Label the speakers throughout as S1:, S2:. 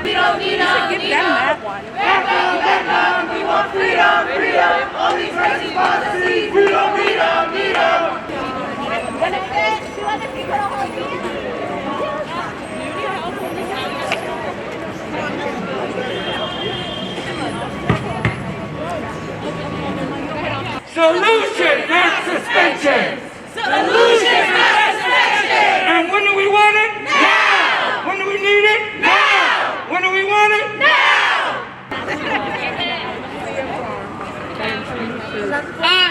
S1: We don't need them. Give them that one. Vietnam, we want freedom, freedom. All these racist policies, we don't need them.
S2: Solution, not suspension.
S1: Solution, not suspension.
S2: And when do we want it?
S1: Now.
S2: When do we need it?
S1: Now.
S2: When do we want it?
S1: Now.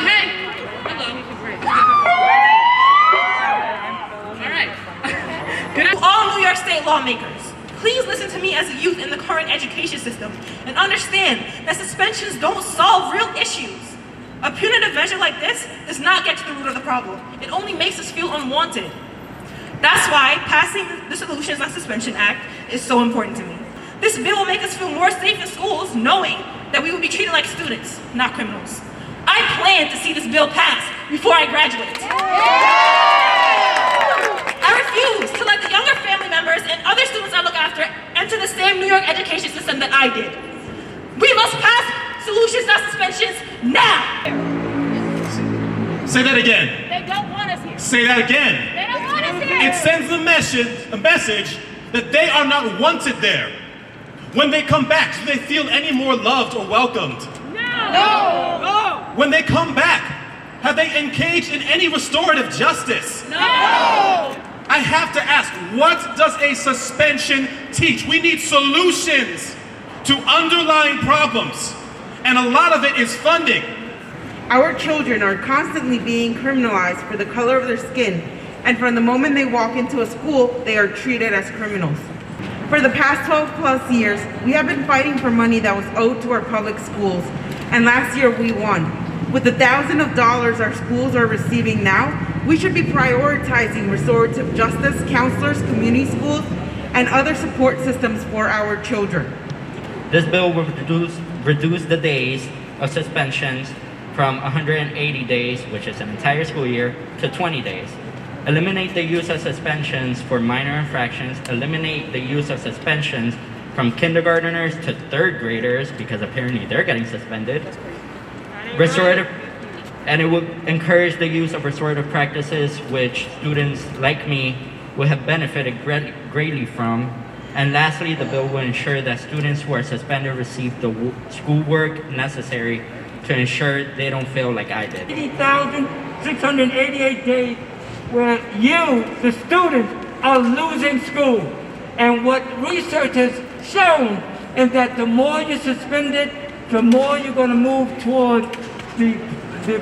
S3: Hey. All right.
S4: All New York State lawmakers, please listen to me as a youth in the current education system and understand that suspensions don't solve real issues. A punitive measure like this does not get to the root of the problem. It only makes us feel unwanted. That's why passing the Solutions Not Suspension Act is so important to me. This bill will make us feel more safe in schools knowing that we will be treated like students, not criminals. I plan to see this bill pass before I graduate. I refuse to let the younger family members and other students I look after enter the same New York education system that I did. We must pass Solutions Not Suspensions now!
S5: Say that again.
S1: They don't want us here.
S5: Say that again.
S1: They don't want us here.
S5: It sends a message that they are not wanted there. When they come back, do they feel any more loved or welcomed?
S1: No.
S5: When they come back, have they engaged in any restorative justice?
S1: No.
S5: I have to ask, what does a suspension teach? We need solutions to underlying problems, and a lot of it is funding.
S6: Our children are constantly being criminalized for the color of their skin, and from the moment they walk into a school, they are treated as criminals. For the past 12 plus years, we have been fighting for money that was owed to our public schools, and last year we won. With the thousands of dollars our schools are receiving now, we should be prioritizing restorative justice, counselors, community schools, and other support systems for our children.
S7: This bill will reduce the days of suspensions from 180 days, which is an entire school year, to 20 days. Eliminate the use of suspensions for minor infractions. Eliminate the use of suspensions from kindergartners to third graders, because apparently they're getting suspended. And it will encourage the use of restorative practices, which students like me will have benefited greatly from. And lastly, the bill will ensure that students who are suspended receive the schoolwork necessary to ensure they don't fail like I did.
S2: 80,688 days where you, the students, are losing school. And what research has shown is that the more you're suspended, the more you're going to move toward the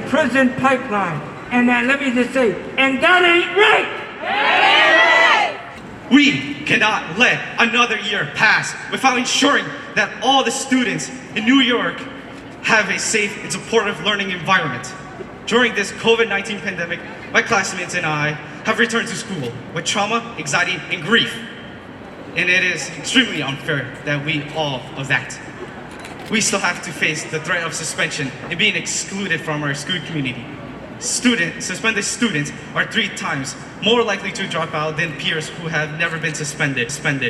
S2: prison pipeline. And let me just say, and that ain't right!
S8: We cannot let another year pass without ensuring that all the students in New York have a safe and supportive learning environment. During this COVID-19 pandemic, my classmates and I have returned to school with trauma, anxiety, and grief. And it is extremely unfair that we all of that. We still have to face the threat of suspension and being excluded from our school community. Suspended students are 3 times more likely to drop out than peers who have never been suspended.